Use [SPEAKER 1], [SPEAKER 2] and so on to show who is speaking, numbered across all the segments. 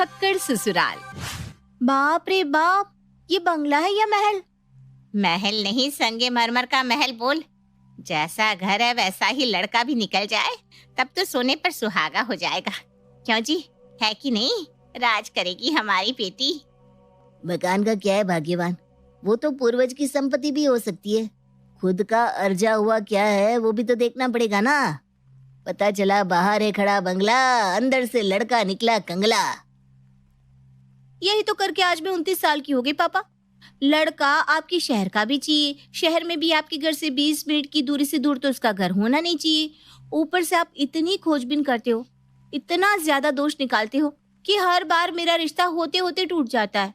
[SPEAKER 1] भक्कड़ ससुराल।
[SPEAKER 2] बाप रे बाप, ये बंगला है या महल?
[SPEAKER 3] महल नहीं, संगमरमर का महल बोल। जैसा घर है वैसा ही लड़का भी निकल जाए तब तो सोने पर सुहागा हो जाएगा। क्यों जी, है कि नहीं? राज करेगी हमारी बेटी।
[SPEAKER 2] मकान का क्या है भाग्यवान, वो तो पूर्वज की संपत्ति भी हो सकती है। खुद का अर्जा हुआ क्या है वो भी तो देखना पड़ेगा ना। पता चला बाहर है खड़ा बंगला, अंदर से लड़का निकला कंगला। यही तो करके आज मैं 29 साल की हो गई पापा। लड़का आपकी शहर का भी चाहिए, शहर में भी आपके घर से 20 मिनट की दूरी से दूर तो उसका घर होना नहीं चाहिए। ऊपर से आप इतनी खोजबीन करते हो, इतना ज्यादा दोष निकालते हो कि हर बार मेरा रिश्ता होते होते टूट जाता है।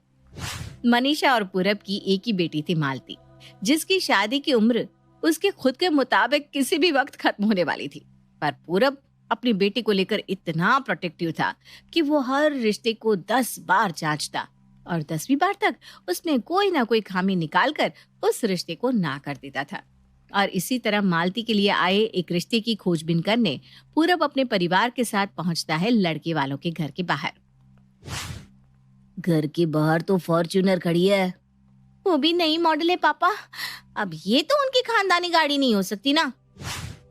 [SPEAKER 1] मनीषा और पूरब की एक ही बेटी थी मालती, जिसकी शादी की उम्र उसके खुद के मुताबिक किसी भी वक्त खत्म होने वाली थी। पर पूरब अपनी बेटी को लेकर इतना प्रोटेक्टिव था कि वो हर रिश्ते को 10 बार जांचता और 10वीं बार तक उसमें कोई ना कोई खामी निकालकर उस रिश्ते को ना कर देता था। और इसी तरह मालती के लिए आए एक रिश्ते की खोजबीन करने पूरब अपने परिवार के साथ पहुंचता है लड़के वालों के घर के बाहर।
[SPEAKER 2] घर के बाहर तो फॉर्च्यूनर खड़ी है।
[SPEAKER 1] वो भी नई मॉडल है पापा। अब ये तो उनकी खानदानी गाड़ी नहीं हो सकती ना।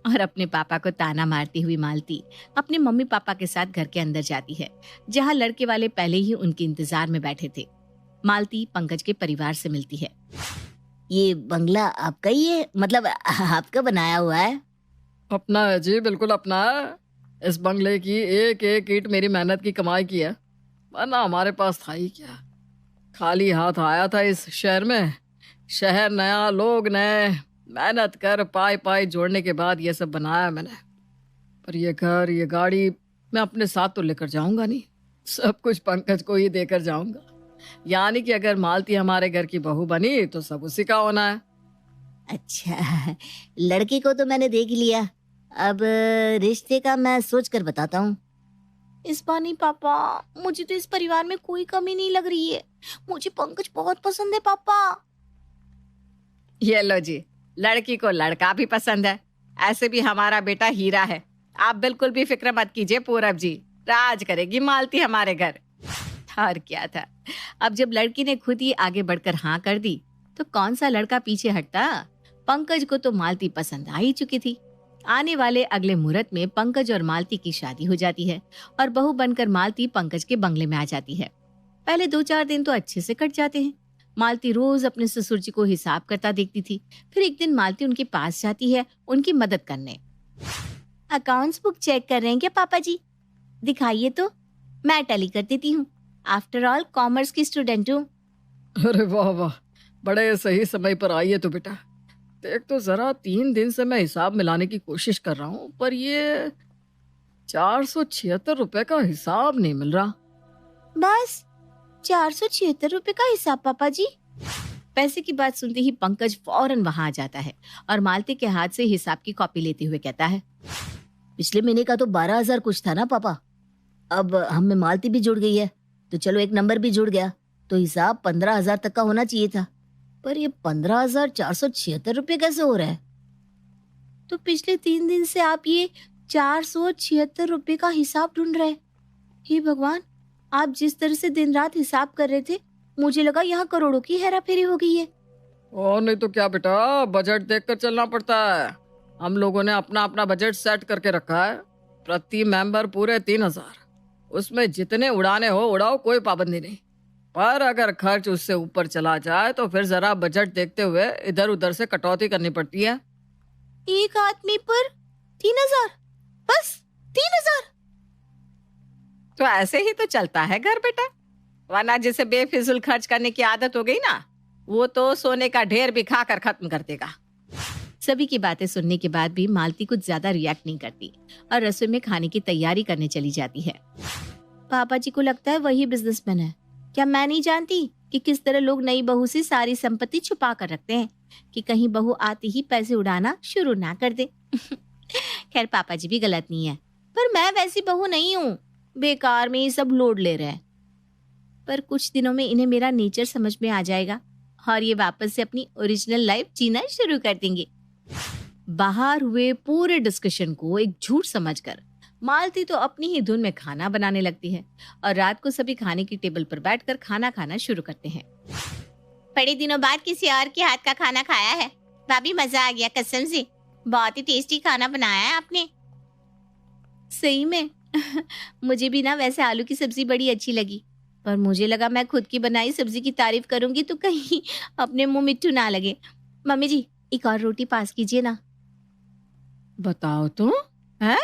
[SPEAKER 1] और अपने पापा को ताना मारती हुई मालती अपने मम्मी पापा के साथ घर के अंदर जाती है, जहां लड़के वाले पहले ही उनके इंतजार में बैठे थे। मालती पंकज के परिवार से मिलती है।
[SPEAKER 2] ये बंगला आपका ही है, मतलब आपका बनाया हुआ है?
[SPEAKER 4] अपना है जी, बिल्कुल अपना है। इस बंगले की एक एक ईंट मेरी मेहनत की कमाई की है, वरना हमारे पास था ही क्या। खाली हाथ आया था इस शहर में। शहर नया, लोग नए, मेहनत कर पाई पाई जोड़ने के बाद ये सब बनाया मैंने। पर ये घर, ये गाड़ी मैं अपने साथ तो लेकर जाऊंगा नहीं, सब कुछ पंकज को ही देकर जाऊंगा। यानी कि अगर मालती हमारे घर की बहू बनी तो सब उसी का होना है।
[SPEAKER 2] अच्छा, लड़की को तो मैंने देख लिया, अब रिश्ते का मैं सोच कर बताता हूँ।
[SPEAKER 1] इस बार नहीं पापा, मुझे तो इस परिवार में कोई कमी नहीं लग रही है। मुझे पंकज बहुत पसंद है पापा।
[SPEAKER 3] ये लो जी, लड़की को लड़का भी पसंद है। ऐसे भी हमारा बेटा हीरा है। आप बिल्कुल भी फिक्र मत कीजिए पूरब जी, राज करेगी मालती हमारे घर।
[SPEAKER 1] और क्या था, अब जब लड़की ने खुद ही आगे बढ़कर हाँ कर दी तो कौन सा लड़का पीछे हटता। पंकज को तो मालती पसंद आ ही चुकी थी। आने वाले अगले मुहूर्त में पंकज और मालती की शादी हो जाती है और बहू बनकर मालती पंकज के बंगले में आ जाती है। पहले 2-4 दिन तो अच्छे से कट जाते हैं। मालती रोज अपने ससुर जी को हिसाब करता देखती थी। फिर एक दिन मालती उनके पास जाती है उनकी मदद करने।
[SPEAKER 2] अकाउंट्स बुक चेक कर रहे हैं क्या पापा जी? दिखाइए तो, मैं टैली कर देती हूँ। आफ्टर ऑल कॉमर्स की स्टूडेंट हूँ।
[SPEAKER 4] अरे वाह वाह, बड़े सही समय पर आई है तो बेटा। देख तो जरा, 3 दिन से मैं हिसाब मिलाने की कोशिश कर रहा हूँ, पर ये 476 रुपए का हिसाब नहीं मिल रहा।
[SPEAKER 2] बस 476 रुपए का हिसाब पापा जी?
[SPEAKER 1] पैसे की बात सुनते ही पंकज फौरन वहां आ जाता है और मालती के हाथ से हिसाब की कॉपी लेते हुए कहता है,
[SPEAKER 2] पिछले महीने का तो 12,000 कुछ था ना पापा। अब हम में मालती भी जुड़ गई है तो चलो एक नंबर भी जुड़ गया, तो हिसाब 15,000 तक का होना चाहिए था। पर ये 15,476 रुपए कैसे हो रहा है?
[SPEAKER 1] तो पिछले 3 दिन से आप ये 476 रुपए का हिसाब ढूंढ रहे हैं। हे भगवान, आप जिस तरह से दिन रात हिसाब कर रहे थे, मुझे लगा यहाँ करोड़ों की हेरा फेरी हो गई है।
[SPEAKER 4] और नहीं तो क्या बेटा, बजट देखकर चलना पड़ता है। हम लोगों ने अपना अपना बजट सेट करके रखा है। प्रति मेंबर पूरे 3,000, उसमें जितने उड़ाने हो उड़ाओ, कोई पाबंदी नहीं। पर अगर खर्च उससे ऊपर चला जाए तो फिर जरा बजट देखते हुए इधर उधर से कटौती करनी पड़ती है।
[SPEAKER 1] एक आदमी पर 3,000? बस 3,000?
[SPEAKER 3] तो ऐसे ही तो चलता है घर बेटा, वरना जिसे बेफिजूल खर्च करने की आदत हो गई ना, वो तो सोने का ढेर भी खाकर खत्म कर देगा।
[SPEAKER 1] सभी की बातें सुनने के बाद भी मालती कुछ ज्यादा रिएक्ट नहीं करती और रसोई में खाने की तैयारी करने चली जाती है। पापा जी को लगता है वही बिजनेसमैन है। क्या मैं नहीं जानती कि किस तरह लोग नई बहू से सारी संपत्ति छुपा कर रखते हैं कि कहीं बहू आते ही पैसे उड़ाना शुरू ना कर दे। खैर पापा जी भी गलत नहीं है, पर मैं वैसी बहू नहीं हूँ। बेकार में ये सब लोड ले रहे हैं। पर कुछ दिनों में इन्हें मेरा नेचर समझ में आ जाएगा और ये वापस से अपनी ओरिजिनल लाइफ जीना शुरू कर देंगे। बाहर हुए पूरे डिस्कशन को एक झूठ समझकर मालती तो अपनी ही धुन में खाना बनाने लगती है और रात को सभी खाने की टेबल पर बैठकर खाना खाना शुरू करते हैं।
[SPEAKER 3] बड़े दिनों बाद किसी और के हाथ का खाना खाया है। भाभी मजा आ गया कसम से, बहुत ही टेस्टी खाना बनाया है आपने।
[SPEAKER 1] सही में मुझे भी ना वैसे आलू की सब्जी बड़ी अच्छी लगी, पर मुझे लगा मैं खुद की बनाई सब्जी की तारीफ करूंगी तो कहीं अपने मुंह मिट्टू ना लगे। मम्मी जी, एक और रोटी पास कीजिए ना।
[SPEAKER 4] बताओ तो है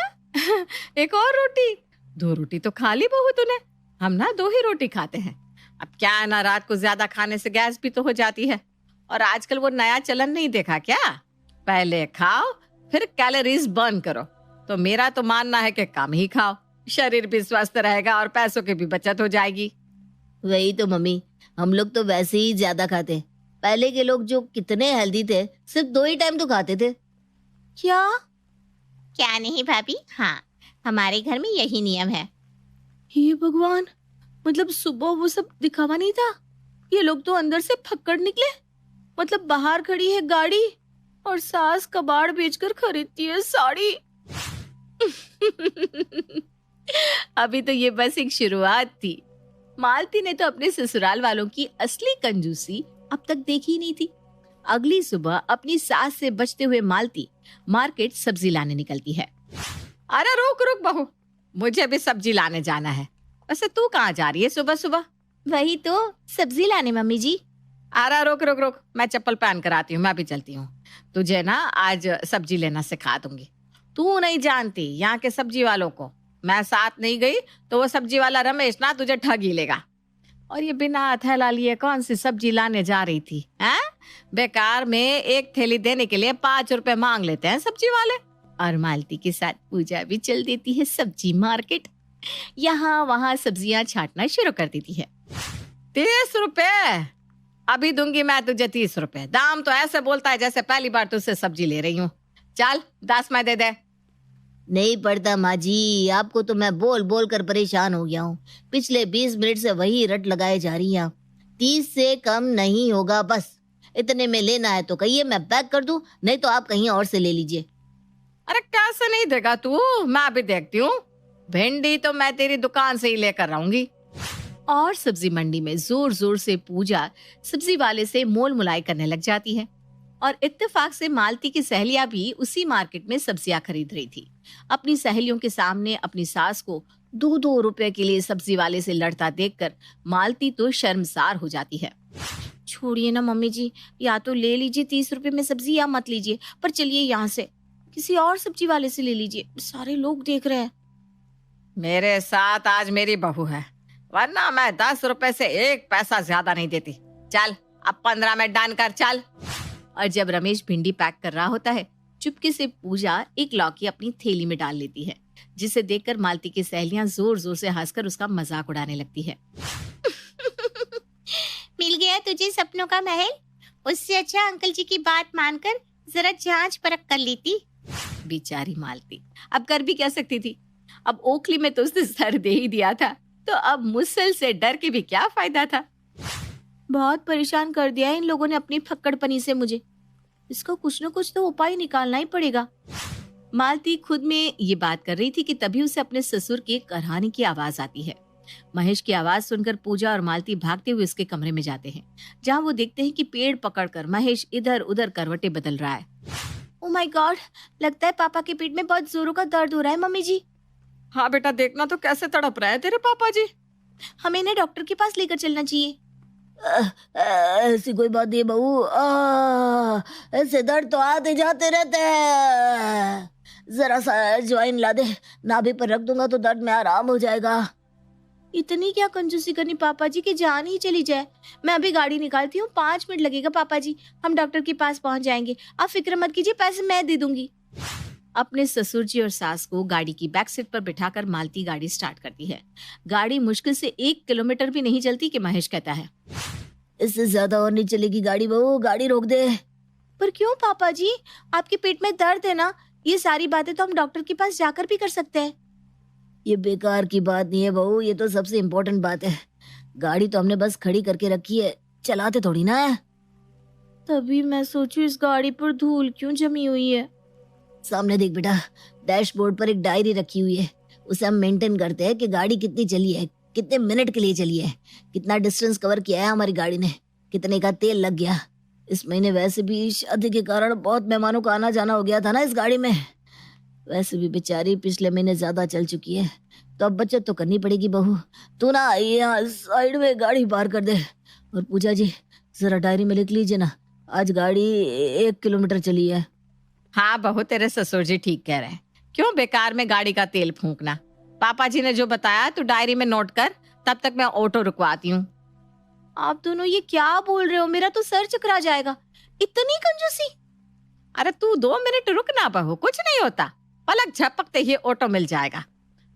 [SPEAKER 4] एक और रोटी? 2 रोटी तो खा ली बहू तूने, हम ना 2 ही रोटी खाते हैं। अब क्या है ना, रात को ज्यादा खाने से गैस भी तो हो जाती है। और आजकल वो नया चलन नहीं देखा क्या, पहले खाओ फिर कैलोरीज बर्न करो। तो मेरा तो मानना है कि कम ही खाओ, शरीर भी स्वस्थ रहेगा और पैसों की भी बचत हो जाएगी।
[SPEAKER 2] वही तो मम्मी, हम लोग तो वैसे ही ज्यादा खाते। पहले के लोग जो कितने हेल्दी थे, सिर्फ 2 ही टाइम तो खाते थे।
[SPEAKER 3] क्या नहीं भाभी, हाँ हमारे घर में यही नियम है।
[SPEAKER 1] हे भगवान, मतलब सुबह वो सब दिखावा नहीं था? ये लोग तो अंदर से फक्कड़ निकले। मतलब बाहर खड़ी है गाड़ी और सास कबाड़ बेचकर खरीदती है साड़ी। अभी तो ये बस एक शुरुआत थी। मालती ने तो अपने ससुराल वालों की असली कंजूसी अब तक देखी ही नहीं थी। अगली सुबह अपनी सास से बचते हुए मालती मार्केट सब्जी लाने निकलती है।
[SPEAKER 4] अरे रुक रुक बहू, मुझे भी सब्जी लाने जाना है। वैसे तू कहाँ जा रही है सुबह सुबह?
[SPEAKER 1] वही तो सब्जी लाने मम्मी जी।
[SPEAKER 4] अरे रुक रुक रुक, मैं चप्पल पहन कर आती हूँ, मैं भी चलती हूँ। तुझे ना आज सब्जी लेना सिखा दूंगी। तू नहीं जानती यहाँ के सब्जी वालों को, मैं साथ नहीं गई तो वो सब्जी वाला रमेश ना तुझे ठग ही लेगा। और ये बिना थैला लिए कौन सी सब्जी लाने जा रही थी? हैं? बेकार में एक थैली देने के लिए 5 रुपए मांग लेते हैं सब्जी वाले।
[SPEAKER 1] और मालती के साथ पूजा भी चल देती है सब्जी मार्केट। यहाँ वहाँ सब्जियां छांटना शुरू कर देती है।
[SPEAKER 4] 30 रुपए अभी दूंगी मैं तुझे, 30 रुपए। दाम तो ऐसे बोलता है जैसे पहली बार तुझसे सब्जी ले रही हूँ। चल 10 में दे दे।
[SPEAKER 2] नहीं पड़ता माँ जी, आपको तो मैं बोल बोल कर परेशान हो गया हूँ। पिछले 20 मिनट से वही रट लगाए जा रही हैं। 30 से कम नहीं होगा, बस इतने में लेना है तो कहिए, मैं पैक कर दूं, नहीं तो आप कहीं और से ले लीजिए।
[SPEAKER 4] अरे कैसे नहीं देगा तू, मैं भी देखती हूँ। भिंडी तो मैं तेरी दुकान से ही लेकर आऊंगी।
[SPEAKER 1] और सब्जी मंडी में जोर जोर से पूजा सब्जी वाले से मोल मुलाई करने लग जाती है। और इत्तेफाक से मालती की सहेलियां भी उसी मार्केट में सब्जियां खरीद रही थी। अपनी सहेलियों के सामने अपनी सास को 2-2 रुपए के लिए सब्जी वाले से लड़ता देखकर मालती तो शर्मसार हो जाती है। छोड़िए ना मम्मी जी, या तो ले लीजिए 30 रुपए में सब्जी या मत लीजिए, पर चलिए यहाँ से किसी और सब्जी वाले से ले लीजिए, सारे लोग देख रहे हैं।
[SPEAKER 4] मेरे साथ आज मेरी बहू है, वरना मैं 10 रुपए से 1 पैसा ज्यादा नहीं देती। चल अब 15 में डन कर, चल।
[SPEAKER 1] और जब रमेश भिंडी पैक कर रहा होता है, चुपके से पूजा एक लौकी अपनी थैली में डाल लेती है, जिसे देखकर मालती की सहेलियां जोर जोर से हंसकर उसका मजाक उड़ाने लगती है।
[SPEAKER 3] मिल गया तुझे सपनों का महल, उससे अच्छा अंकल जी की बात मानकर जरा जांच परख कर लेती।
[SPEAKER 1] बेचारी मालती, अब कर भी क्या सकती थी? अब ओखली में तो उसने सर दे ही दिया था, तो अब मुसल से डर के भी क्या फायदा था? बहुत परेशान कर दिया है इन लोगों ने अपनी फक्कड़पनी से मुझे। इसका कुछ न कुछ तो उपाय निकालना ही पड़ेगा। मालती खुद में ये बात कर रही थी कि तभी उसे अपने ससुर के करहाने की आवाज आती है। महेश की आवाज सुनकर पूजा और मालती भागते हुए उसके कमरे में जाते हैं, जहाँ वो देखते हैं कि पेड़ पकड़कर महेश इधर उधर करवटें बदल रहा है। ओह माय गॉड, लगता है पापा के पेट में बहुत जोरों का दर्द हो रहा है मम्मी जी।
[SPEAKER 4] हाँ बेटा, देखना तो कैसे तड़प रहे हैं तेरे पापा जी।
[SPEAKER 1] हमें इन्हें डॉक्टर के पास लेकर चलना चाहिए।
[SPEAKER 2] ऐसी कोई बात नहीं बहू, ऐसे दर्द तो आते जाते रहते हैं। जरा सा अजवाइन ला दे, नाभि पर रख दूंगा तो दर्द में आराम हो जाएगा।
[SPEAKER 1] इतनी क्या कंजूसी करनी पापा जी की जान ही चली जाए। मैं अभी गाड़ी निकालती हूँ, 5 मिनट लगेगा पापा जी, हम डॉक्टर के पास पहुँच जाएंगे। आप फिक्र मत कीजिए, पैसे मैं दे दूंगी। अपने ससुर जी और सास को गाड़ी की बैक सीट पर बिठाकर मालती गाड़ी स्टार्ट करती है। गाड़ी मुश्किल से 1 किलोमीटर भी नहीं चलती कि महेश कहता है,
[SPEAKER 2] इससे ज्यादा और नहीं चलेगी गाड़ी बहू, गाड़ी रोक दे।
[SPEAKER 1] पर क्यों पापा जी, आपके पेट में दर्द है ना, ये सारी बातें तो हम डॉक्टर के पास जाकर भी कर सकते हैं।
[SPEAKER 2] ये बेकार की बात नहीं है बहू, ये तो सबसे इम्पोर्टेंट बात है। गाड़ी तो हमने बस खड़ी करके रखी है, चलाते थोड़ी ना है।
[SPEAKER 1] तभी मैं सोचूं इस गाड़ी पर धूल क्यों जमी हुई है।
[SPEAKER 2] सामने देख बेटा, डैशबोर्ड पर एक डायरी रखी हुई है, उसे हम मेंटेन करते हैं कि गाड़ी कितनी चली है, कितने मिनट के लिए चली है, कितना डिस्टेंस कवर किया है हमारी गाड़ी ने, कितने का तेल लग गया। इस महीने वैसे भी शादी के कारण बहुत मेहमानों का आना जाना हो गया था ना इस गाड़ी में। वैसे भी बेचारी पिछले महीने ज्यादा चल चुकी है, तो अब बचत तो करनी पड़ेगी बहू। तू ना यहाँ साइड में गाड़ी पार कर दे। और पूजा जी जरा डायरी में लिख लीजिए ना, आज गाड़ी 1 किलोमीटर चली है।
[SPEAKER 1] हाँ बहू, तेरे ससुर जी ठीक कह रहे हैं। क्यों बेकार में गाड़ी का तेल फूंकना। पापा जी ने जो बताया तू डायरी में नोट कर, तब तक मैं ऑटो रुकवाती हूँ। आप दोनों ये क्या बोल रहे हो, मेरा तो सर चकरा जाएगा। इतनी कंजूसी। अरे तू 2 मिनट रुक ना बहू, कुछ नहीं होता, पलक झपकते ही ऑटो मिल जाएगा।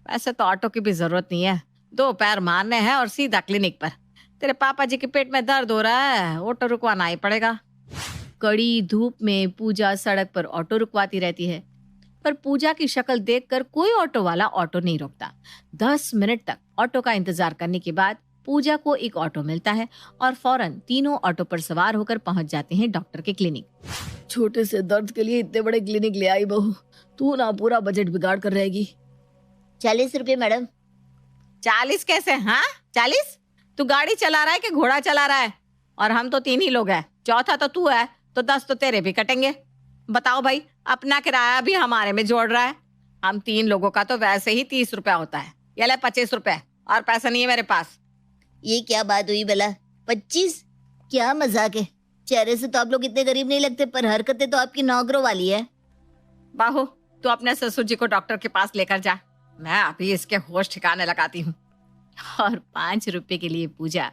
[SPEAKER 1] वैसे तो ऑटो की भी जरूरत नहीं है, 2 पैर मारने हैं और सीधा क्लिनिक पर। तेरे पापा जी के पेट में दर्द हो रहा है, ऑटो रुकवाना ही पड़ेगा। कड़ी धूप में पूजा सड़क पर ऑटो रुकवाती रहती है, पर पूजा की शक्ल देखकर कोई ऑटो वाला ऑटो नहीं रोकता। 10 मिनट तक ऑटो का इंतजार करने के बाद पूजा को एक ऑटो मिलता है और फौरन तीनों ऑटो पर सवार होकर पहुंच जाते हैं डॉक्टर के क्लिनिक।
[SPEAKER 2] छोटे से दर्द के लिए इतने बड़े क्लिनिक ले आई बहू, तू ना पूरा बजट बिगाड़ कर रहेगी। 40 रुपए मैडम।
[SPEAKER 1] 40 कैसे? हाँ 40? तू गाड़ी चला रहा है कि घोड़ा चला रहा है? और हम तो 3 ही लोग हैं, चौथा तो तू है, तो 10 तो तेरे भी कटेंगे। बताओ भाई, अपना किराया भी हमारे में जोड़ रहा है। हम 3 लोगों का तो वैसे ही 30 रुपया होता है। ये ले 25 रुपए, और पैसा नहीं है मेरे पास।
[SPEAKER 2] ये क्या बात हुई भला? 25? क्या मजाक है? चेहरे से तो आप लोग इतने गरीब नहीं लगते, पर हरकतें तो आपकी नौकरों वाली है।
[SPEAKER 1] बाहू, तू अपने ससुर जी को डॉक्टर के पास लेकर जा, मैं अभी इसके होश ठिकाने लगाती हूँ। और 5 रुपए के लिए पूजा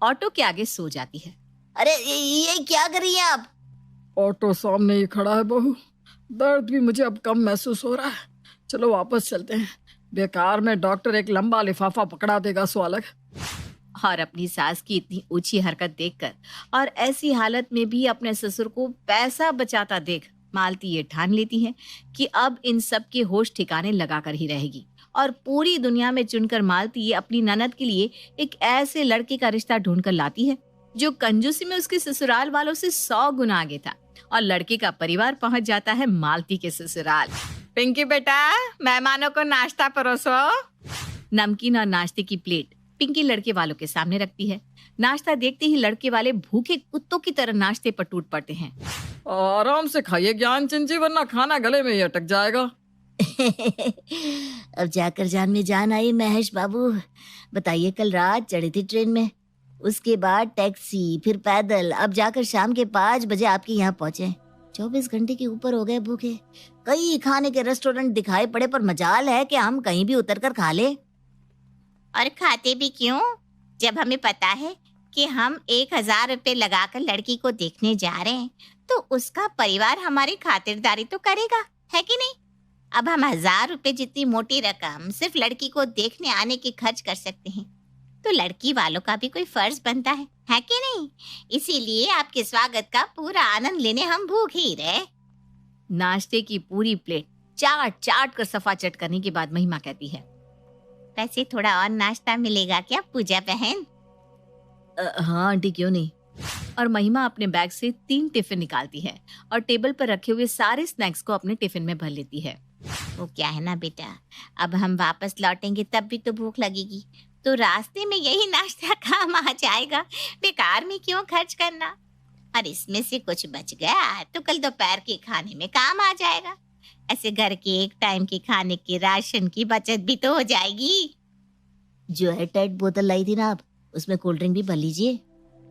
[SPEAKER 1] ऑटो के आगे सो जाती है।
[SPEAKER 2] अरे ये क्या कर रही हैं आप?
[SPEAKER 4] ऑटो सामने ही खड़ा है बहू, दर्द भी मुझे अब कम महसूस हो रहा है। चलो वापस चलते हैं, बेकार में डॉक्टर एक लंबा लिफाफा पकड़ा देगा सो अलग।
[SPEAKER 1] और अपनी सास की इतनी ऊंची हरकत देखकर और ऐसी हालत में भी अपने ससुर को पैसा बचाता देख मालती ये ठान लेती है कि अब इन सब के होश ठिकाने लगाकर ही रहेगी। और पूरी दुनिया में चुनकर मालती ये अपनी ननद के लिए एक ऐसे लड़के का रिश्ता ढूंढ कर लाती है जो कंजूसी में उसके ससुराल वालों से 100 गुना आगे था। और लड़के का परिवार पहुंच जाता है मालती के ससुराल। पिंकी बेटा, मेहमानों को नाश्ता परोसो। नमकीन और नाश्ते की प्लेट पिंकी लड़के वालों के सामने रखती है। नाश्ता देखते ही लड़के वाले भूखे कुत्तों की तरह नाश्ते पर टूट पड़ते हैं।
[SPEAKER 4] आराम से खाइए ज्ञान चिंची, वरना खाना गले में ही अटक जाएगा।
[SPEAKER 2] अब जाकर जान में जान आई महेश बाबू। बताइए, कल रात चढ़ी थी ट्रेन में, उसके बाद टैक्सी, फिर पैदल, अब जाकर शाम के 5 बजे आपके यहाँ पहुंचे। 24 घंटे के ऊपर हो गए भूखे। कई खाने के रेस्टोरेंट दिखाई पड़े, पर मजाल है कि हम कहीं भी उतर कर खा ले।
[SPEAKER 3] और खाते भी क्यों, जब हमें पता है कि हम 1000 रुपए लगाकर लड़की को देखने जा रहे हैं, तो उसका परिवार हमारी खातिरदारी तो करेगा, है कि नहीं? अब हम 1000 रुपए जितनी मोटी रकम सिर्फ लड़की को देखने आने की खर्च कर सकते हैं, तो लड़की वालों का भी कोई फर्ज बनता है कि नहीं? इसीलिए आपके स्वागत का पूरा आनंद लेने हम भूखे ही रहे।
[SPEAKER 1] नाश्ते की पूरी प्लेट चाट चाट कर सफा चट करने के बाद महिमा कहती है,
[SPEAKER 3] वैसे थोड़ा और नाश्ता मिलेगा क्या पूजा बहन?
[SPEAKER 2] हाँ आंटी, क्यों नहीं।
[SPEAKER 1] और महिमा अपने बैग से 3 टिफिन निकालती है और टेबल पर रखे हुए सारे स्नैक्स को अपने टिफिन में भर लेती है।
[SPEAKER 3] वो क्या है ना बेटा, अब हम वापस लौटेंगे तब भी तो भूख लगेगी, तो रास्ते में यही नाश्ता काम आ जाएगा, बेकार में क्यों खर्च करना। और इसमें से कुछ बच गया तो कल दोपहर के खाने में काम आ जाएगा। ऐसे घर के एक टाइम के खाने के राशन की बचत भी तो हो जाएगी।
[SPEAKER 2] जो है टाइट बोतल लाई थी ना आप, उसमें कोल्ड ड्रिंक भी भर लीजिए।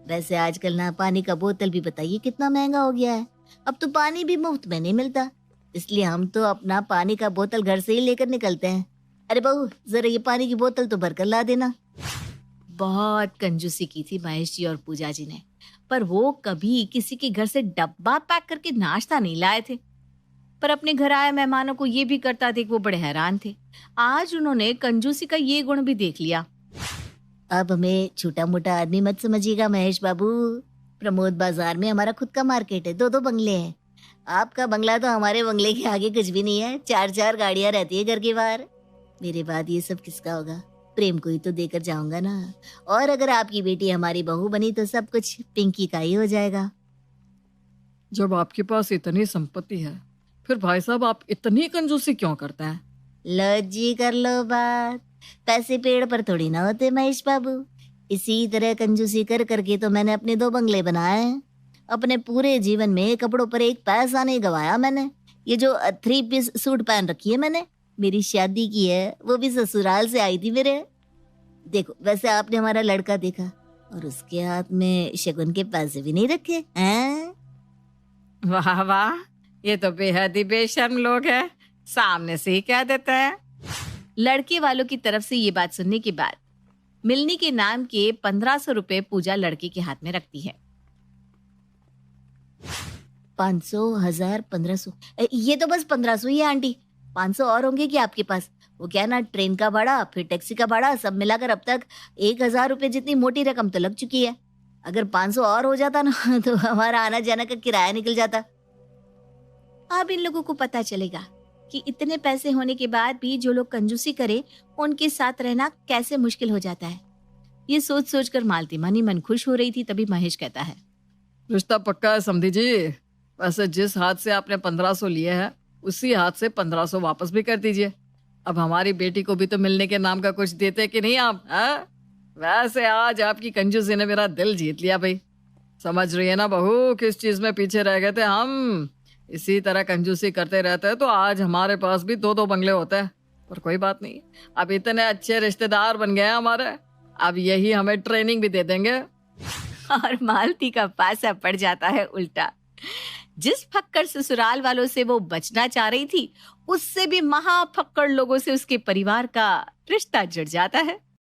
[SPEAKER 2] वैसे आजकल ना पानी का बोतल भी बताइए कितना महंगा हो गया है। अब तो पानी भी मुफ्त में नहीं मिलता, इसलिए हम तो अपना पानी का बोतल घर से ही लेकर निकलते हैं। अरे बहू, जरा ये पानी की बोतल तो भर कर ला देना।
[SPEAKER 1] बहुत कंजूसी की थी महेश जी और पूजा जी ने, पर वो कभी किसी के घर से डब्बा पैक करके नाश्ता नहीं लाए थे। पर अपने घर आए मेहमानों को ये भी करता देख वो बड़े हैरान थे। आज उन्होंने कंजूसी का ये गुण भी देख लिया।
[SPEAKER 2] अब हमें छोटा मोटा आदमी मत समझिएगा महेश बाबू। प्रमोद बाजार में हमारा खुद का मार्केट है, 2 बंगले हैं। आपका बंगला तो हमारे बंगले के आगे कुछ भी नहीं है। 4 गाड़ियां रहती है घर के बाहर। मेरे बाद ये सब किसका होगा? प्रेम को ही तो देकर जाऊंगा ना। और अगर आपकी बेटी हमारी बहू बनी तो सब कुछ पिंकी का ही हो जाएगा।
[SPEAKER 4] जब आपके पास इतनी संपत्ति है, फिर भाई साहब आप इतनी कंजूसी क्यों करते हैं?
[SPEAKER 2] लो जी, कर लो बात। पैसे पेड़ पर थोड़ी ना होते महेश बाबू। इसी तरह कंजूसी कर करके तो मैंने अपने 2 बंगले बनाए हैं। अपने पूरे जीवन में कपड़ों पर एक पैसा नहीं गवाया मैंने। ये जो 3 पीस सूट पहन रखी है मैंने, मेरी शादी की है, वो भी ससुराल से आई थी मेरे। देखो, वैसे आपने हमारा लड़का देखा और उसके हाथ में शगुन के पैसे भी नहीं रखे हैं।
[SPEAKER 3] वाह वाह, ये तो बेहद ही बेशर्म लोग हैं, सामने से ही कह देते हैं।
[SPEAKER 1] लड़के वालों की तरफ से ये बात सुनने के बाद मिलनी के नाम के 1500 रुपए पूजा लड़के के हाथ में रखती है।
[SPEAKER 2] 500, 1000, 1500, ये तो बस 1500 ही है आंटी। 500 और होंगे क्या आपके पास? वो क्या ना, ट्रेन का भाड़ा फिर टैक्सी का भाड़ा सब मिलाकर अब तक 1000 रुपए जितनी मोटी रकम तो लग चुकी है। अगर 500 और हो जाता ना तो हमारा आना जाना का किराया निकल जाता।
[SPEAKER 1] अब इन लोगों को पता चलेगा कि इतने पैसे होने के बाद भी जो लोग कंजूसी करे उनके साथ रहना कैसे मुश्किल हो जाता है। ये सोच सोच कर मालती मन ही मन खुश हो रही थी। तभी महेश कहता है,
[SPEAKER 4] रिश्ता पक्का है समधी जी। वैसे जिस हाथ से आपने 1500 लिए हैं उसी हाथ से 1500 वापस भी कर दीजिए। अब हमारी बेटी को भी तो मिलने के नाम का कुछ देते कि नहीं आप, हाँ? वैसे आज आपकी कंजूसी ने मेरा दिल जीत लिया भाई। समझ रही है ना बहू किस चीज में पीछे रह गए थे हम। इसी तरह कंजूसी करते रहते तो आज हमारे पास भी 2-2 बंगले होते हैं। पर कोई बात नहीं, अब इतने अच्छे रिश्तेदार बन गए हैं हमारे, अब यही हमें ट्रेनिंग भी दे देंगे।
[SPEAKER 1] और मालती का पासा पड़ जाता है उल्टा। जिस फक्कड़ ससुराल वालों से वो बचना चाह रही थी, उससे भी महाफक्कड़ लोगों से उसके परिवार का रिश्ता जुड़ जाता है।